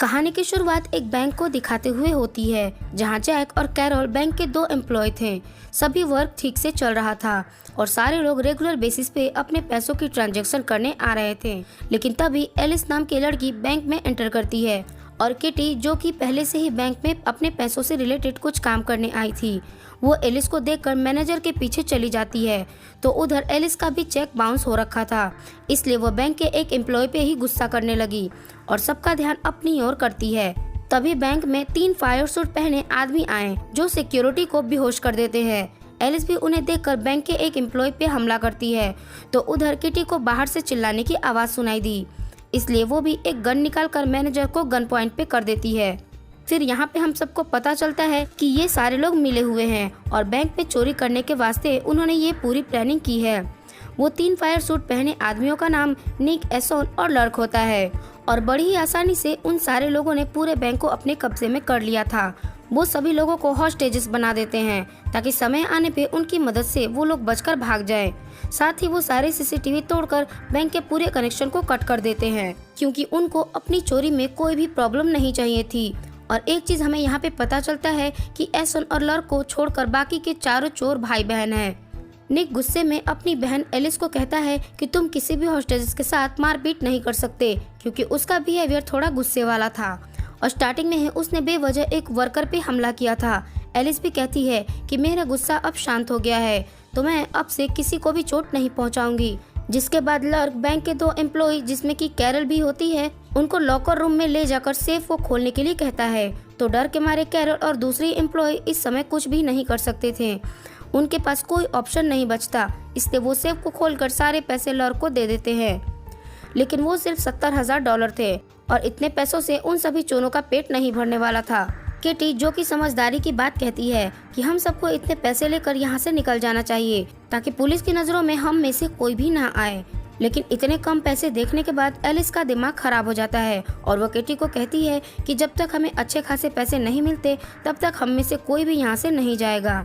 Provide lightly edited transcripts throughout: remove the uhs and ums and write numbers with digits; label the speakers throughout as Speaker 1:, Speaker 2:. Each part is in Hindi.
Speaker 1: कहानी की शुरुआत एक बैंक को दिखाते हुए होती है, जहां जैक और कैरोल बैंक के दो एम्प्लॉय थे। सभी वर्क ठीक से चल रहा था और सारे लोग रेगुलर बेसिस पे अपने पैसों की ट्रांजैक्शन करने आ रहे थे। लेकिन तभी एलिस नाम की लड़की बैंक में एंटर करती है और किटी, जो कि पहले से ही बैंक में अपने पैसों से रिलेटेड कुछ काम करने आई थी, वो एलिस को देखकर मैनेजर के पीछे चली जाती है। तो उधर एलिस का भी चेक बाउंस हो रखा था, इसलिए वो बैंक के एक एम्प्लॉय पे ही गुस्सा करने लगी और सबका ध्यान अपनी ओर करती है। तभी बैंक में 3 फायर सूट पहने आदमी आए जो सिक्योरिटी को बेहोश कर देते हैं। एलिस भी उन्हें देखकर बैंक के एक एम्प्लॉय पे हमला करती है। तो उधर किटी को बाहर से चिल्लाने की आवाज सुनाई दी, इसलिए वो भी एक गन निकालकर मैनेजर को गन पॉइंट पे कर देती है। फिर यहाँ पे हम सबको पता चलता है कि ये सारे लोग मिले हुए हैं और बैंक में चोरी करने के वास्ते उन्होंने ये पूरी प्लानिंग की है। वो 3 फायर सूट पहने आदमियों का नाम निक, एसोन और लर्क होता है और बड़ी ही आसानी से उन सारे लोगों ने पूरे बैंक को अपने कब्जे में कर लिया था। वो सभी लोगों को हॉस्टेजेस बना देते हैं ताकि समय आने पे उनकी मदद से वो लोग बचकर भाग जाएं। साथ ही वो सारे सीसीटीवी तोड़कर बैंक के पूरे कनेक्शन को कट कर देते हैं, क्योंकि उनको अपनी चोरी में कोई भी प्रॉब्लम नहीं चाहिए थी। और एक चीज हमें यहाँ पे पता चलता है कि एसन और लर्क को छोड़कर बाकी के चारों चोर भाई बहन हैं। निक गुस्से में अपनी बहन एलिस को कहता है कि तुम किसी भी हॉस्टेजेस के साथ मारपीट नहीं कर सकते, क्योंकि उसका बिहेवियर थोड़ा गुस्से वाला था और स्टार्टिंग में ही उसने बेवजह एक वर्कर पे हमला किया था। एलिस भी कहती है कि मेरा गुस्सा अब शांत हो गया है, तो मैं अब से किसी को भी चोट नहीं पहुंचाऊंगी। जिसके बाद लर्क बैंक के 2 एम्प्लॉय, जिसमें कि कैरल भी होती है, उनको लॉकर रूम में ले जाकर सेफ को खोलने के लिए कहता है। तो डर के मारे कैरल और दूसरी एम्प्लॉय इस समय कुछ भी नहीं कर सकते थे, उनके पास कोई ऑप्शन नहीं बचता, इसलिए वो सेफ को खोलकर सारे पैसे लर्क को दे देते हैं। लेकिन वो सिर्फ $70,000 थे और इतने पैसों से उन सभी चोरों का पेट नहीं भरने वाला था। किटी, जो कि समझदारी की बात कहती है कि हम सबको इतने पैसे लेकर यहाँ से निकल जाना चाहिए ताकि पुलिस की नजरों में हम में से कोई भी ना आए। लेकिन इतने कम पैसे देखने के बाद एलिस का दिमाग खराब हो जाता है और वो किटी को कहती है कि जब तक हमें अच्छे खासे पैसे नहीं मिलते तब तक हम में से कोई भी यहाँ से नहीं जाएगा।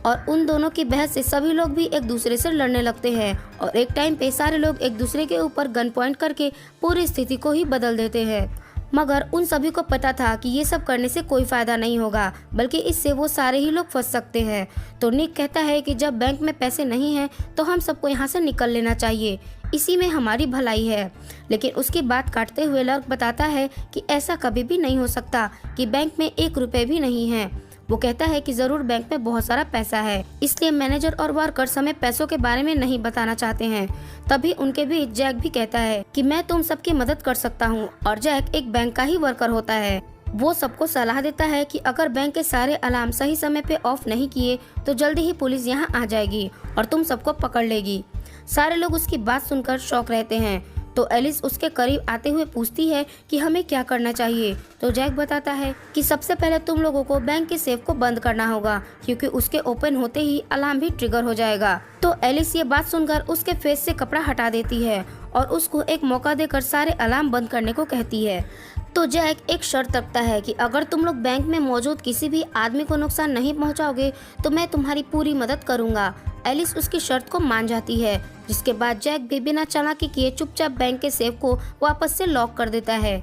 Speaker 1: और उन दोनों की बहस से सभी लोग भी एक दूसरे से लड़ने लगते हैं और एक टाइम पे सारे लोग एक दूसरे के ऊपर गन पॉइंट करके पूरी स्थिति को ही बदल देते हैं। मगर उन सभी को पता था कि ये सब करने से कोई फायदा नहीं होगा, बल्कि इससे वो सारे ही लोग फंस सकते हैं। तो निक कहता है कि जब बैंक में पैसे नहीं हैं तो हम सबको यहाँ से निकल लेना चाहिए, इसी में हमारी भलाई है। लेकिन उसकी बात काटते हुए लर्क बताता है कि ऐसा कभी भी नहीं हो सकता कि बैंक में 1 रुपए भी नहीं है। वो कहता है कि जरूर बैंक में बहुत सारा पैसा है, इसलिए मैनेजर और वर्कर्स हमें पैसों के बारे में नहीं बताना चाहते हैं। तभी उनके बीच जैक भी कहता है कि मैं तुम सबकी मदद कर सकता हूँ, और जैक एक बैंक का ही वर्कर होता है। वो सबको सलाह देता है कि अगर बैंक के सारे अलार्म सही समय पे ऑफ नहीं किए तो जल्दी ही पुलिस यहाँ आ जाएगी और तुम सबको पकड़ लेगी। सारे लोग उसकी बात सुनकर शॉक रहते हैं। तो एलिस उसके करीब आते हुए पूछती है कि हमें क्या करना चाहिए। तो जैक बताता है कि सबसे पहले तुम लोगों को बैंक के सेफ को बंद करना होगा, क्योंकि उसके ओपन होते ही अलार्म भी ट्रिगर हो जाएगा। तो एलिस ये बात सुनकर उसके फेस से कपड़ा हटा देती है और उसको एक मौका देकर सारे अलार्म बंद करने को कहती है। तो जैक एक शर्त रखता है कि अगर तुम लोग बैंक में मौजूद किसी भी आदमी को नुकसान नहीं पहुंचाओगे तो मैं तुम्हारी पूरी मदद करूंगा। एलिस उसकी शर्त को मान जाती है, जिसके बाद जैक भी बिना चालाकी किए चुपचाप बैंक के सेफ को वापस से लॉक कर देता है,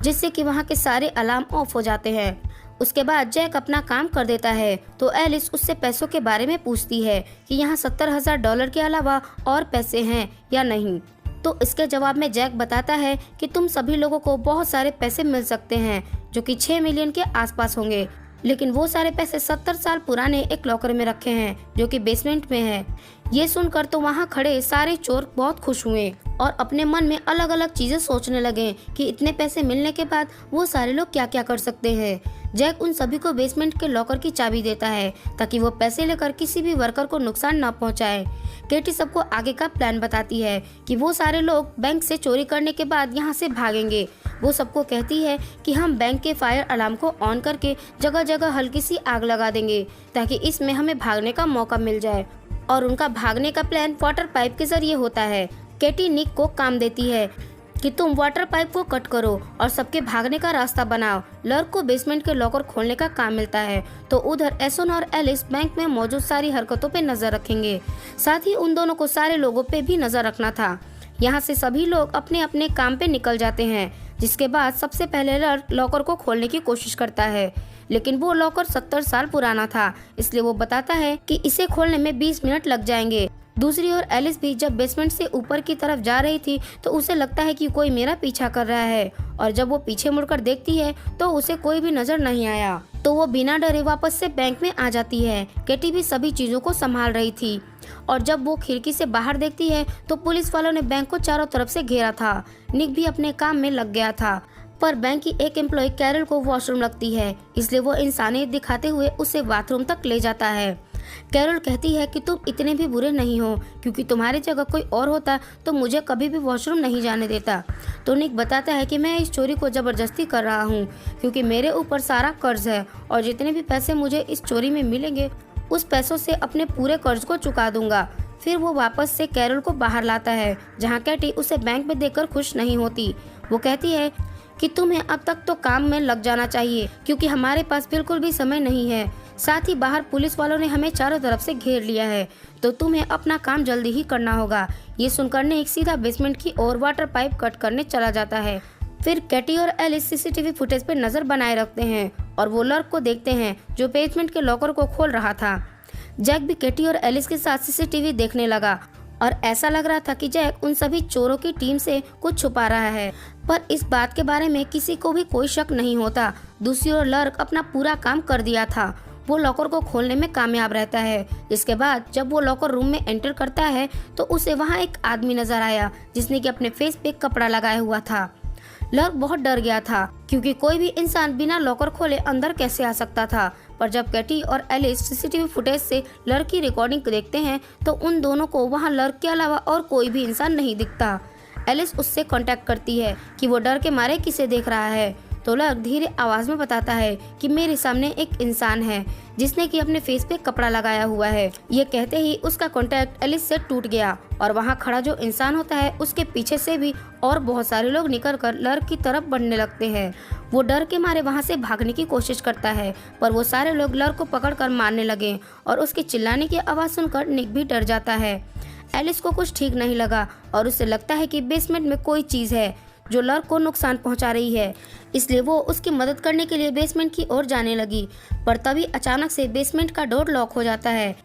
Speaker 1: जिससे कि वहां के सारे अलार्म ऑफ हो जाते हैं। उसके बाद जैक अपना काम कर देता है। तो एलिस उससे पैसों के बारे में पूछती है कि यहाँ $70,000 के अलावा और पैसे हैं या नहीं। तो इसके जवाब में जैक बताता है कि तुम सभी लोगों को बहुत सारे पैसे मिल सकते हैं, जो कि 6 मिलियन के आसपास होंगे। लेकिन वो सारे पैसे 70 साल पुराने एक लॉकर में रखे हैं, जो कि बेसमेंट में है। ये सुनकर तो वहाँ खड़े सारे चोर बहुत खुश हुए और अपने मन में अलग अलग चीजें सोचने लगे कि इतने पैसे मिलने के बाद वो सारे लोग क्या क्या कर सकते हैं। जैक उन सभी को बेसमेंट के लॉकर की चाबी देता है ताकि वो पैसे लेकर किसी भी वर्कर को नुकसान न पहुंचाए। केटी सबको आगे का प्लान बताती है कि वो सारे लोग बैंक से चोरी करने के बाद यहाँ से भागेंगे। वो सबको कहती है कि हम बैंक के फायर अलार्म को ऑन करके जगह जगह हल्की सी आग लगा देंगे ताकि इसमें हमें भागने का मौका मिल जाए। और उनका भागने का प्लान वाटर पाइप के जरिए होता है। केटी निक को काम देती है कि तुम वाटर पाइप को कट करो और सबके भागने का रास्ता बनाओ। लर्क को बेसमेंट के लॉकर खोलने का काम मिलता है। तो उधर एसन और एलिस बैंक में मौजूद सारी हरकतों पे नजर रखेंगे। साथ ही उन दोनों को सारे लोगों पे भी नजर रखना था। यहाँ से सभी लोग अपने अपने काम पे निकल जाते हैं। जिसके बाद सबसे पहले लर्क लॉकर को खोलने की कोशिश करता है, लेकिन वो लॉकर 70 साल पुराना था, इसलिए वो बताता है कि इसे खोलने में 20 मिनट लग जाएंगे। दूसरी ओर एलिस भी जब बेसमेंट से ऊपर की तरफ जा रही थी तो उसे लगता है कि कोई मेरा पीछा कर रहा है, और जब वो पीछे मुड़कर देखती है तो उसे कोई भी नजर नहीं आया, तो वो बिना डरे वापस से बैंक में आ जाती है। केटी भी सभी चीजों को संभाल रही थी, और जब वो खिड़की से बाहर देखती है तो पुलिस वालों ने बैंक को चारों तरफ से घेरा था। निक भी अपने काम में लग गया था, पर बैंक की एक एम्प्लॉय कैरल को वॉशरूम लगती है, इसलिए वो इंसानियत दिखाते हुए उसे बाथरूम तक ले जाता है। कैरल कहती है कि तुम इतने भी बुरे नहीं हो, क्योंकि तुम्हारी जगह कोई और होता तो मुझे कभी भी वॉशरूम नहीं जाने देता। तो निक बताता है कि मैं इस चोरी को जबरदस्ती कर रहा हूँ, क्योंकि मेरे ऊपर सारा कर्ज है, और जितने भी पैसे मुझे इस चोरी में मिलेंगे उस पैसों से अपने पूरे कर्ज को चुका दूंगा। फिर वो वापस से कैरल को बाहर लाता है, जहाँ कैटी उसे बैंक में देखकर खुश नहीं होती। वो कहती है कि तुम्हें अब तक तो काम में लग जाना चाहिए, क्योंकि हमारे पास बिल्कुल भी समय नहीं है। साथ ही बाहर पुलिस वालों ने हमें चारों तरफ से घेर लिया है, तो तुम्हें अपना काम जल्दी ही करना होगा। ये सुनकर निक सीधा बेसमेंट की ओर वाटर पाइप कट करने चला जाता है। फिर कैटी और एलिस सीसीटीवी फुटेज पे नजर बनाए रखते हैं, और वो लर्क को देखते हैं जो बेसमेंट के लॉकर को खोल रहा था। जैक भी कैटी और एलिस के साथ सीसीटीवी देखने लगा, और ऐसा लग रहा था कि जैक उन सभी चोरों की टीम से कुछ छुपा रहा है, पर इस बात के बारे में किसी को भी कोई शक नहीं होता। दूसरी ओर लर्क अपना पूरा काम कर दिया था, वो लॉकर को खोलने में कामयाब रहता है। इसके बाद जब वो लॉकर रूम में एंटर करता है तो उसे वहाँ एक आदमी नजर आया, जिसने कि अपने फेस पे कपड़ा लगाया हुआ था। लर्क बहुत डर गया था, क्योंकि कोई भी इंसान बिना लॉकर खोले अंदर कैसे आ सकता था। पर जब कैटी और एलिस सीसीटीवी फुटेज से लर्क की रिकॉर्डिंग देखते हैं तो उन दोनों को वहाँ लर्क के अलावा और कोई भी इंसान नहीं दिखता। एलिस उससे कांटेक्ट करती है कि वो डर के मारे किसे देख रहा है, तो लर्क धीरे आवाज में बताता है कि मेरे सामने एक इंसान है जिसने कि अपने फेस पे कपड़ा लगाया हुआ है। ये कहते ही उसका कांटेक्ट एलिस से टूट गया, और वहाँ खड़ा जो इंसान होता है उसके पीछे से भी और बहुत सारे लोग निकलकर लर्क की तरफ बढ़ने लगते हैं। वो डर के मारे वहाँ से भागने की कोशिश करता है, पर वो सारे लोग लर्क को पकड़कर मारने लगे, और उसके चिल्लाने की आवाज सुनकर निक भी डर जाता है। एलिस को कुछ ठीक नहीं लगा, और उसे लगता है कि बेसमेंट में कोई चीज है जो लर्क को नुकसान पहुंचा रही है, इसलिए वो उसकी मदद करने के लिए बेसमेंट की ओर जाने लगी। पर तभी अचानक से बेसमेंट का डोर लॉक हो जाता है,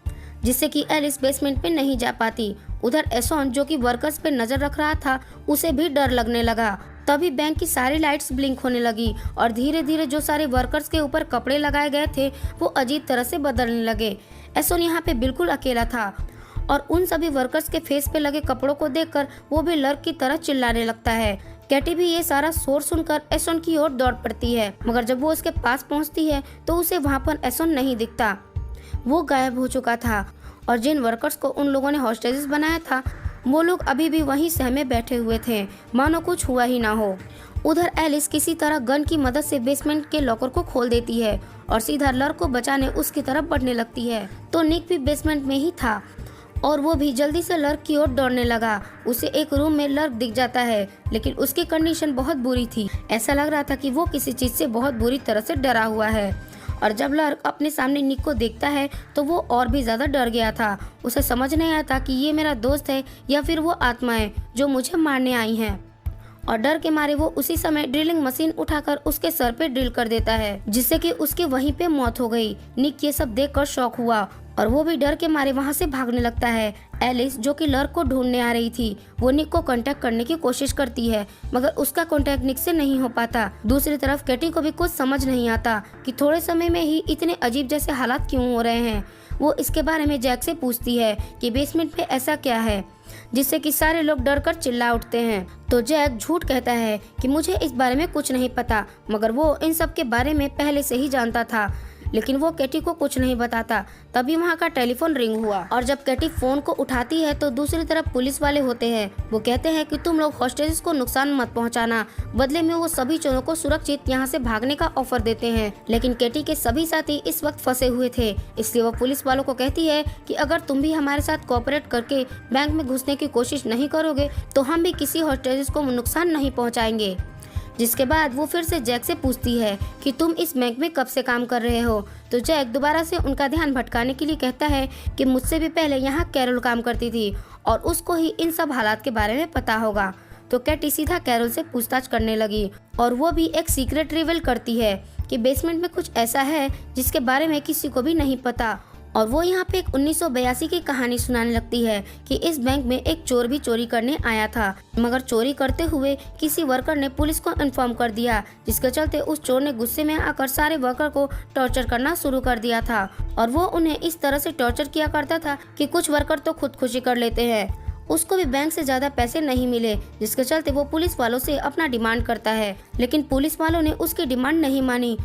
Speaker 1: जिससे कि एलिस बेसमेंट पे नहीं जा पाती। उधर एसोन जो कि वर्कर्स पे नजर रख रहा था, उसे भी डर लगने लगा। तभी बैंक की सारी लाइट्स ब्लिंक होने लगी, और धीरे धीरे जो सारे वर्कर्स के ऊपर कपड़े लगाए गए थे वो अजीब तरह से बदलने लगे। एसोन यहाँ पे बिल्कुल अकेला था, और उन सभी वर्कर्स के फेस पे लगे कपड़ों को देखकर वो भी लर्क की तरह चिल्लाने लगता है। कैटी भी ये सारा शोर सुनकर एसोन की ओर दौड़ पड़ती है, मगर जब वो उसके पास पहुंचती है तो उसे वहाँ पर एसोन नहीं दिखता। वो गायब हो चुका था, और जिन वर्कर्स को उन लोगों ने हॉस्टेजेस बनाया था वो लोग अभी भी वहीं सहमे बैठे हुए थे, मानो कुछ हुआ ही ना हो। उधर एलिस किसी तरह गन की मदद से बेसमेंट के लॉकर को खोल देती है, और सीधा लर्क को बचाने उसकी तरफ बढ़ने लगती है। तो निक भी बेसमेंट में ही था, और वो भी जल्दी से लर्क की ओर दौड़ने लगा। उसे एक रूम में लर्क दिख जाता है, लेकिन उसकी कंडीशन बहुत बुरी थी। ऐसा लग रहा था कि वो किसी चीज से बहुत बुरी तरह से डरा हुआ है। और जब लर्क अपने सामने निक को देखता है तो वो और भी ज्यादा डर गया था। उसे समझ नहीं आता कि ये मेरा दोस्त है या फिर वो आत्मा है जो मुझे मारने आई है, और डर के मारे वो उसी समय ड्रिलिंग मशीन उठाकर उसके सर पे ड्रिल कर देता है, जिससे कि उसकी वहीं पे मौत हो गई। निक ये सब देखकर शॉक हुआ, और वो भी डर के मारे वहाँ से भागने लगता है। एलिस जो कि लर्क को ढूंढने आ रही थी, वो निक को कांटेक्ट करने की कोशिश करती है, मगर उसका कांटेक्ट निक से नहीं हो पाता। दूसरी तरफ कैटी को भी कुछ समझ नहीं आता कि थोड़े समय में ही इतने अजीब जैसे हालात क्यों हो रहे हैं। वो इसके बारे में जैक से पूछती है कि बेसमेंट में ऐसा क्या है, जिससे कि सारे लोग डर कर चिल्ला उठते हैं। तो जैक झूठ कहता है कि मुझे इस बारे में कुछ नहीं पता, मगर वो इन सब के बारे में पहले से ही जानता था, लेकिन वो कैटी को कुछ नहीं बताता। तभी वहाँ का टेलीफोन रिंग हुआ, और जब कैटी फोन को उठाती है तो दूसरी तरफ पुलिस वाले होते हैं। वो कहते हैं कि तुम लोग हॉस्टेजेस को नुकसान मत पहुँचाना, बदले में वो सभी चोरों को सुरक्षित यहाँ से भागने का ऑफर देते हैं। लेकिन कैटी के सभी साथी इस वक्त फंसे हुए थे, इसलिए वो पुलिस वालों को कहती है कि अगर तुम भी हमारे साथ कोऑपरेट करके बैंक में घुसने की कोशिश नहीं करोगे तो हम भी किसी हॉस्टेजेस को नुकसान नहीं पहुँचाएंगे। जिसके बाद वो फिर से जैक से पूछती है कि तुम इस बैंक में कब से काम कर रहे हो। तो जैक दोबारा से उनका ध्यान भटकाने के लिए कहता है कि मुझसे भी पहले यहाँ कैरोल काम करती थी और उसको ही इन सब हालात के बारे में पता होगा। तो कैटी सीधा कैरोल से पूछताछ करने लगी और वो भी एक सीक्रेट रिवील करती है कि बेसमेंट में कुछ ऐसा है जिसके बारे में किसी को भी नहीं पता। और वो यहाँ पे एक 1982 की कहानी सुनाने लगती है कि इस बैंक में एक चोर भी चोरी करने आया था, मगर चोरी करते हुए किसी वर्कर ने पुलिस को इन्फॉर्म कर दिया, जिसके चलते उस चोर ने गुस्से में आकर सारे वर्कर को टॉर्चर करना शुरू कर दिया था। और वो उन्हें इस तरह से टॉर्चर किया करता था कि कुछ वर्कर तो खुदकुशी कर लेते हैं। उसको भी बैंक से ज्यादा पैसे नहीं मिले, जिसके चलते वो पुलिस वालों से अपना डिमांड करता है, लेकिन पुलिस वालों ने उसकी डिमांड नहीं मानी।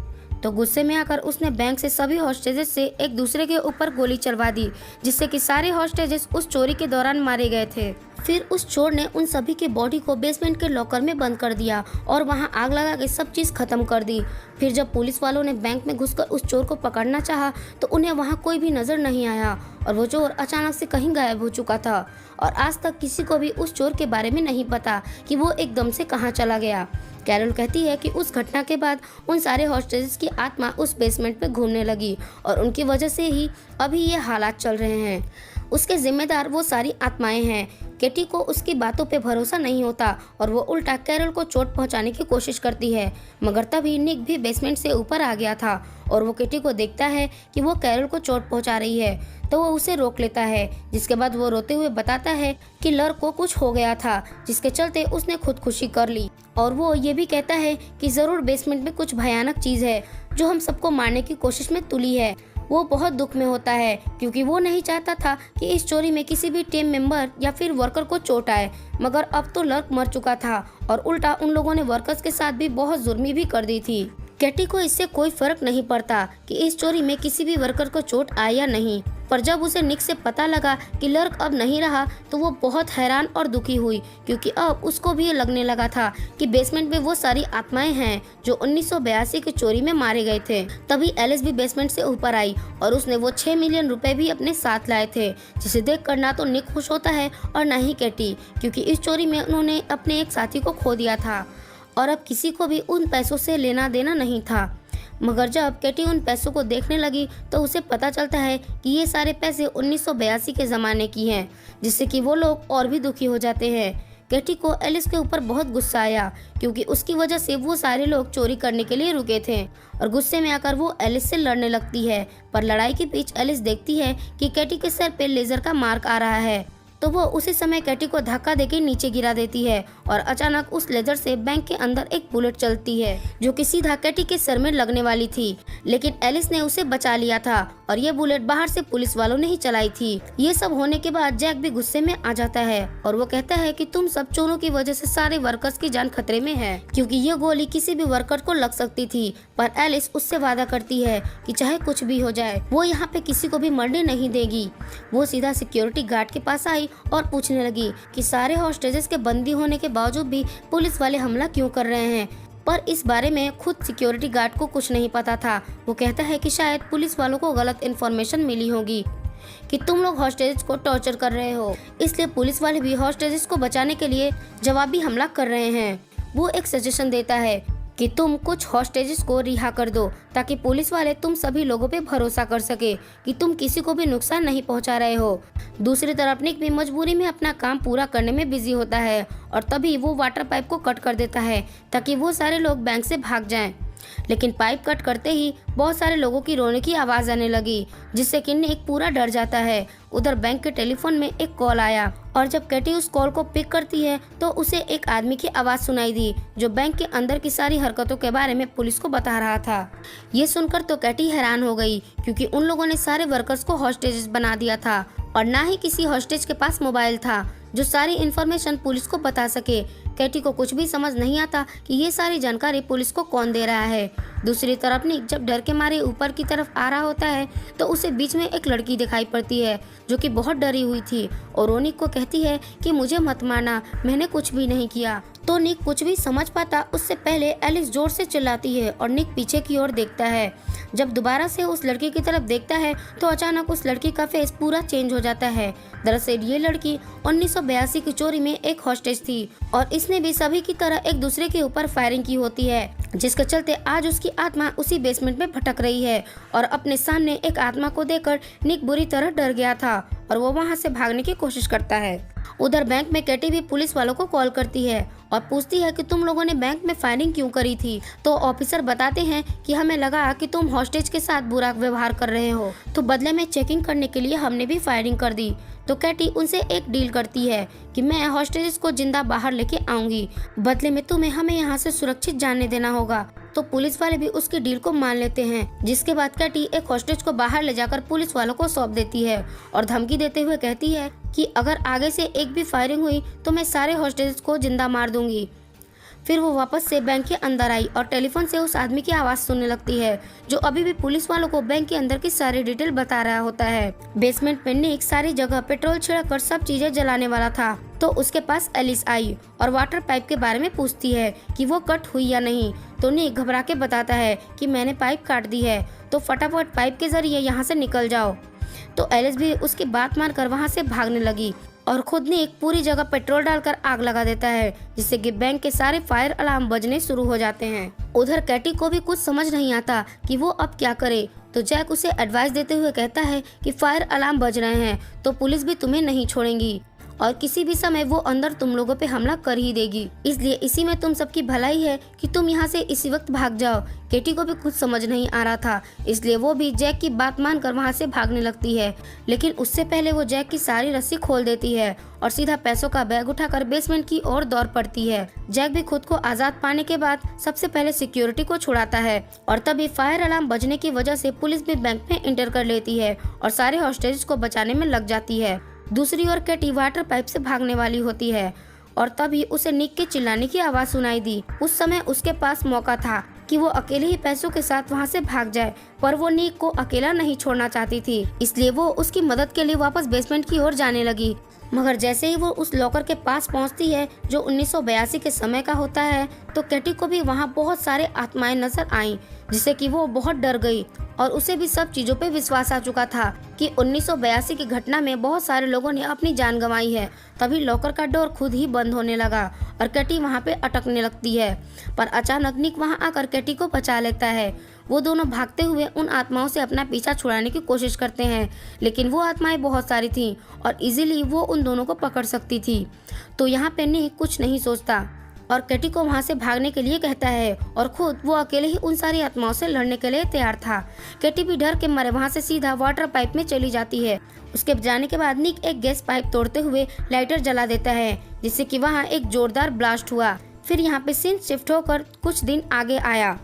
Speaker 1: तो गुस्से में आकर उसने बैंक से सभी हॉस्टेजेस से एक दूसरे के ऊपर गोली चलवा दी, जिससे कि सारे हॉस्टेजेस उस चोरी के दौरान मारे गए थे। फिर उस चोर ने उन सभी के बॉडी को बेसमेंट के लॉकर में बंद कर दिया और वहां आग लगा के सब चीज खत्म कर दी। फिर जब पुलिस वालों ने बैंक में घुसकर उस चोर को पकड़ना चाहा तो उन्हें वहां कोई भी नजर नहीं आया और वो चोर अचानक से कहीं गायब हो चुका था और आज तक किसी को भी उस चोर के बारे में नहीं पता कि वो एकदम से कहाँ चला गया। कैरोल कहती है कि उस घटना के बाद उन सारे हॉस्टेजेस की आत्मा उस बेसमेंट में घूमने लगी और उनकी वजह से ही अभी ये हालात चल रहे हैं। उसके जिम्मेदार वो सारी आत्माएं हैं। केटी को उसकी बातों पे भरोसा नहीं होता और वो उल्टा कैरोल को चोट पहुंचाने की कोशिश करती है, मगर तभी निक भी बेसमेंट से ऊपर आ गया था और वो केटी को देखता है कि वो कैरोल को चोट पहुंचा रही है, तो वो उसे रोक लेता है। जिसके बाद वो रोते हुए बताता है कि लर को कुछ हो गया था, जिसके चलते उसने खुदकुशी कर ली। और वो ये भी कहता है कि जरूर बेसमेंट में कुछ भयानक चीज है जो हम सबको मारने की कोशिश में तुली है। वो बहुत दुख में होता है क्योंकि वो नहीं चाहता था कि इस चोरी में किसी भी टीम मेंबर या फिर वर्कर को चोट आए, मगर अब तो लर्क मर चुका था और उल्टा उन लोगों ने वर्कर्स के साथ भी बहुत जुर्मी भी कर दी थी। कैटी को इससे कोई फर्क नहीं पड़ता कि इस चोरी में किसी भी वर्कर को चोट आई या नहीं, पर जब उसे निक से पता लगा कि लर्क अब नहीं रहा तो वो बहुत हैरान और दुखी हुई, क्योंकि अब उसको भी लगने लगा था कि बेसमेंट में वो सारी आत्माएं हैं जो 1982 की चोरी में मारे गए थे। तभी एलिस भी बेसमेंट से ऊपर आई और उसने वो 6 मिलियन रुपए भी अपने साथ लाए थे, जिसे देखकर ना तो निक खुश होता है और ना ही कैटी, क्योंकि इस चोरी में उन्होंने अपने एक साथी को खो दिया था और अब किसी को भी उन पैसों से लेना देना नहीं था। मगर जब कैटी उन पैसों को देखने लगी तो उसे पता चलता है कि ये सारे पैसे 1982 के ज़माने की हैं, जिससे कि वो लोग और भी दुखी हो जाते हैं। कैटी को एलिस के ऊपर बहुत गुस्सा आया क्योंकि उसकी वजह से वो सारे लोग चोरी करने के लिए रुके थे और गुस्से में आकर वो एलिस से लड़ने लगती है। पर लड़ाई के बीच एलिस देखती है कि कैटी के सर पे लेजर का मार्क आ रहा है, तो वो उसी समय कैटी को धक्का देके नीचे गिरा देती है और अचानक उस लेजर से बैंक के अंदर एक बुलेट चलती है जो कि सीधा कैटी के सर में लगने वाली थी, लेकिन एलिस ने उसे बचा लिया था और ये बुलेट बाहर से पुलिस वालों ने ही चलाई थी। ये सब होने के बाद जैक भी गुस्से में आ जाता है और वो कहता है कि तुम सब चोरों की वजह से सारे वर्कर्स की जान खतरे में है, क्योंकि ये गोली किसी भी वर्कर को लग सकती थी। पर एलिस उससे वादा करती है कि चाहे कुछ भी हो जाए वो यहाँ पे किसी को भी मरने नहीं देगी। वो सीधा सिक्योरिटी गार्ड के पास आई और पूछने लगी कि सारे हॉस्टेजेस के बंदी होने के बावजूद भी पुलिस वाले हमला क्यों कर रहे हैं, पर इस बारे में खुद सिक्योरिटी गार्ड को कुछ नहीं पता था। वो कहता है कि शायद पुलिस वालों को गलत इन्फॉर्मेशन मिली होगी कि तुम लोग हॉस्टेजेस को टॉर्चर कर रहे हो, इसलिए पुलिस वाले भी हॉस्टेजेस को बचाने के लिए जवाबी हमला कर रहे हैं। वो एक सजेशन देता है कि तुम कुछ हॉस्टेजेस को रिहा कर दो ताकि पुलिस वाले तुम सभी लोगों पे भरोसा कर सके कि तुम किसी को भी नुकसान नहीं पहुंचा रहे हो। दूसरी तरफ निक भी मजबूरी में अपना काम पूरा करने में बिजी होता है और तभी वो वाटर पाइप को कट कर देता है ताकि वो सारे लोग बैंक से भाग जाएं। लेकिन पाइप कट करते ही बहुत सारे लोगों की रोने की आवाज आने लगी, जिससे कि निक पूरा डर जाता है। उधर बैंक के टेलीफोन में एक कॉल आया और जब कैटी उस कॉल को पिक करती है तो उसे एक आदमी की आवाज सुनाई दी जो बैंक के अंदर की सारी हरकतों के बारे में पुलिस को बता रहा था। ये सुनकर तो कैटी हैरान हो गई क्योंकि उन लोगों ने सारे वर्कर्स को हॉस्टेजेस बना दिया था और ना ही किसी हॉस्टेज के पास मोबाइल था जो सारी इन्फॉर्मेशन पुलिस को बता सके। कैटी को कुछ भी समझ नहीं आता कि ये सारी जानकारी पुलिस को कौन दे रहा है। दूसरी तरफ निक जब डर के मारे ऊपर की तरफ आ रहा होता है तो उसे बीच में एक लड़की दिखाई पड़ती है जो कि बहुत डरी हुई थी और वो निक को कहती है कि मुझे मत मारना, मैंने कुछ भी नहीं किया। तो निक कुछ भी समझ पाता उससे पहले एलिस जोर से चिल्लाती है और निक पीछे की ओर देखता है। जब दोबारा से उस लड़की की तरफ देखता है तो अचानक उस लड़की का फेस पूरा चेंज हो जाता है। दरअसल ये लड़की 1982 की चोरी में एक हॉस्टेज थी और इसने भी सभी की तरह एक दूसरे के ऊपर फायरिंग की होती है, जिसके चलते आज उसकी आत्मा उसी बेसमेंट में भटक रही है और अपने सामने एक आत्मा को देखकर निक बुरी तरह डर गया था और वो वहाँ से भागने की कोशिश करता है। उधर बैंक में कैटी भी पुलिस वालों को कॉल करती है और पूछती है कि तुम लोगों ने बैंक में फायरिंग क्यों करी थी। तो ऑफिसर बताते हैं कि हमें लगा कि तुम हॉस्टेज के साथ बुरा व्यवहार कर रहे हो, तो बदले में चेकिंग करने के लिए हमने भी फायरिंग कर दी। तो कैटी उनसे एक डील करती है कि मैं हॉस्टेजेस को जिंदा बाहर लेके आऊंगी, बदले में तुम्हें हमें यहाँ से सुरक्षित जाने देना होगा। तो पुलिस वाले भी उसकी डील को मान लेते हैं, जिसके बाद कैटी एक हॉस्टेज को बाहर ले जाकर पुलिस वालों को सौंप देती है और धमकी देते हुए कहती है कि अगर आगे से एक भी फायरिंग हुई तो मैं सारे हॉस्टेज को जिंदा मार दूंगी। फिर वो वापस से बैंक के अंदर आई और टेलीफोन से उस आदमी की आवाज़ सुनने लगती है, जो अभी भी पुलिस वालों को बैंक के अंदर की सारी डिटेल बता रहा होता है। बेसमेंट में निक सारी जगह पेट्रोल छिड़क सब चीजें जलाने वाला था। तो उसके पास एलिस आई और वाटर पाइप के बारे में पूछती है कि वो कट हुई या नहीं। तो निक घबरा के बताता है कि मैंने पाइप काट दी है, तो फटाफट पाइप के जरिए यहाँ से निकल जाओ। तो एलिस भी उसकी बात मानकर वहाँ से भागने लगी और खुद ने एक पूरी जगह पेट्रोल डालकर आग लगा देता है, जिससे कि बैंक के सारे फायर अलार्म बजने शुरू हो जाते हैं। उधर कैटी को भी कुछ समझ नहीं आता कि वो अब क्या करे। तो जैक उसे एडवाइस देते हुए कहता है कि फायर अलार्म बज रहे हैं तो पुलिस भी तुम्हें नहीं छोड़ेंगी और किसी भी समय वो अंदर तुम लोगों पे हमला कर ही देगी, इसलिए इसी में तुम सबकी भलाई है कि तुम यहाँ से इसी वक्त भाग जाओ। केटी को भी कुछ समझ नहीं आ रहा था, इसलिए वो भी जैक की बात मानकर वहाँ से भागने लगती है। लेकिन उससे पहले वो जैक की सारी रस्सी खोल देती है और सीधा पैसों का बैग उठाकर बेसमेंट की ओर दौड़ पड़ती है। जैक भी खुद को आजाद पाने के बाद सबसे पहले सिक्योरिटी को छुड़ाता है और तभी फायर अलार्म बजने की वजह से पुलिस भी बैंक में इंटर कर लेती है और सारे हॉस्टेज को बचाने में लग जाती है। दूसरी ओर कैटी वाटर पाइप से भागने वाली होती है और तभी उसे निक के चिल्लाने की आवाज सुनाई दी। उस समय उसके पास मौका था कि वो अकेले ही पैसों के साथ वहाँ से भाग जाए, पर वो निक को अकेला नहीं छोड़ना चाहती थी, इसलिए वो उसकी मदद के लिए वापस बेसमेंट की ओर जाने लगी। मगर जैसे ही वो उस लॉकर के पास पहुंचती है जो 1982 के समय का होता है, तो कैटी को भी वहाँ बहुत सारे आत्माएं नजर आईं, जिससे कि वो बहुत डर गई और उसे भी सब चीजों पे विश्वास आ चुका था कि 1982 की घटना में बहुत सारे लोगों ने अपनी जान गंवाई है। तभी लॉकर का डोर खुद ही बंद होने लगा और कैटी वहाँ पे अटकने लगती है, पर अचानक निक वहाँ आकर कैटी को बचा लेता है। वो दोनों भागते हुए उन आत्माओं से अपना पीछा छुड़ाने की कोशिश करते हैं, लेकिन वो आत्माएं बहुत सारी थीं और इजीली वो उन दोनों को पकड़ सकती थी। तो यहाँ पे निक कुछ नहीं सोचता और कैटी को वहाँ से भागने के लिए कहता है और खुद वो अकेले ही उन सारी आत्माओं से लड़ने के लिए तैयार था। कैटी भी डर के मारे वहाँ से सीधा वाटर पाइप में चली जाती है। उसके जाने के बाद निक एक गैस पाइप तोड़ते हुए लाइटर जला देता है, जिससे कि वहाँ एक जोरदार ब्लास्ट हुआ। फिर यहाँ पे सीन शिफ्ट होकर कुछ दिन आगे आया,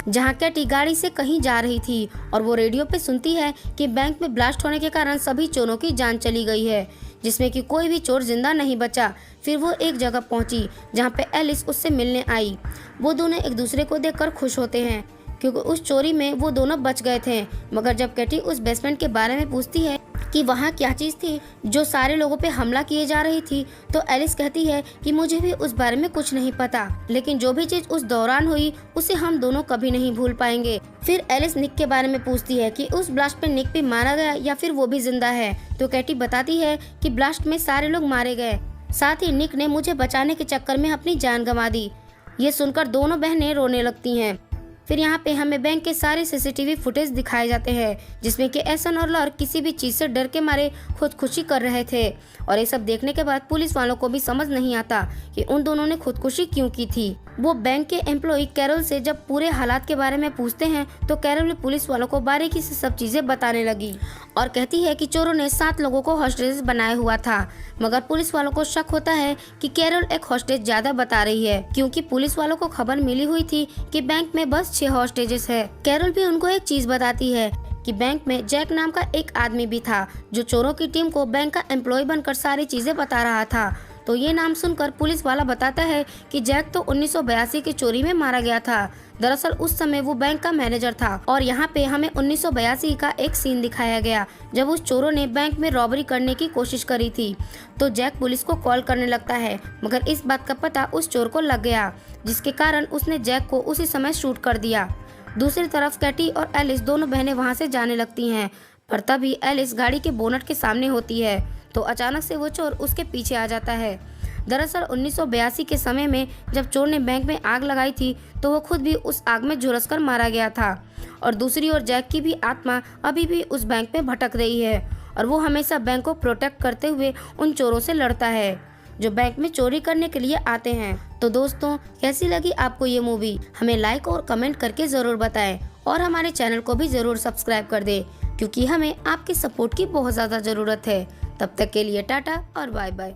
Speaker 1: जहाँ कैटी गाड़ी से कहीं जा रही थी और वो रेडियो पे सुनती है कि बैंक में ब्लास्ट होने के कारण सभी चोरों की जान चली गई है, जिसमें कि कोई भी चोर जिंदा नहीं बचा। फिर वो एक जगह पहुंची जहाँ पे एलिस उससे मिलने आई। वो दोनों एक दूसरे को देखकर खुश होते हैं क्योंकि उस चोरी में वो दोनों बच गए थे। मगर जब कैटी उस बेसमेंट के बारे में पूछती है कि वहाँ क्या चीज़ थी जो सारे लोगों पे हमला किए जा रही थी, तो एलिस कहती है कि मुझे भी उस बारे में कुछ नहीं पता, लेकिन जो भी चीज़ उस दौरान हुई उसे हम दोनों कभी नहीं भूल पाएंगे। फिर एलिस निक के बारे में पूछती है कि उस ब्लास्ट में निक भी मारा गया या फिर वो भी जिंदा है। तो कैटी बताती है कि ब्लास्ट में सारे लोग मारे गए, साथ ही निक ने मुझे बचाने के चक्कर में अपनी जान गंवा दी। ये सुनकर दोनों बहनें रोने लगती हैं। फिर यहाँ पे हमें बैंक के सारे सीसीटीवी फुटेज दिखाए जाते हैं, जिसमें कि एसन और लॉर किसी भी चीज से डर के मारे खुदकुशी कर रहे थे। और ये सब देखने के बाद पुलिस वालों को भी समझ नहीं आता कि उन दोनों ने खुदकुशी क्यों की थी। वो बैंक के एम्प्लॉय कैरोल से जब पूरे हालात के बारे में पूछते हैं, तो कैरोल भी पुलिस वालों को बारीकी से सब चीजें बताने लगी और कहती है कि चोरों ने 7 लोगों को हॉस्टेज बनाया हुआ था। मगर पुलिस वालों को शक होता है कि कैरोल एक हॉस्टेज ज्यादा बता रही है, क्योंकि पुलिस वालों को खबर मिली हुई थी कि बैंक में बस 6 हॉस्टेजेस है। कैरोल भी उनको एक चीज बताती है कि बैंक में जैक नाम का एक आदमी भी था, जो चोरों की टीम को बैंक का एम्प्लॉय बनकर सारी चीजें बता रहा था। तो ये नाम सुनकर पुलिस वाला बताता है कि जैक तो 1982 की चोरी में मारा गया था। दरअसल उस समय वो बैंक का मैनेजर था और यहाँ पे हमें 1982 का एक सीन दिखाया गया जब उस चोरों ने बैंक में रॉबरी करने की कोशिश करी थी। तो जैक पुलिस को कॉल करने लगता है, मगर इस बात का पता उस चोर को लग गया, जिसके कारण उसने जैक को उसी समय शूट कर दिया। दूसरी तरफ कैटी और एलिस दोनों बहनें वहाँ से जाने लगती हैं, पर तभी एलिस गाड़ी के बोनट के सामने होती है तो अचानक से वो चोर उसके पीछे आ जाता है। दरअसल 1982 के समय में जब चोर ने बैंक में आग लगाई थी, तो वो खुद भी उस आग में झुलसकर मारा गया था। और दूसरी ओर जैक की भी आत्मा अभी भी उस बैंक में भटक रही है और वो हमेशा बैंक को प्रोटेक्ट करते हुए उन चोरों से लड़ता है जो बैंक में चोरी करने के लिए आते हैं। तो दोस्तों, कैसी लगी आपको ये मूवी? हमें लाइक और कमेंट करके ज़रूर बताएं और हमारे चैनल को भी ज़रूर सब्सक्राइब कर दें, क्योंकि हमें आपके सपोर्ट की बहुत ज़्यादा ज़रूरत है। तब तक के लिए टाटा और बाय बाय।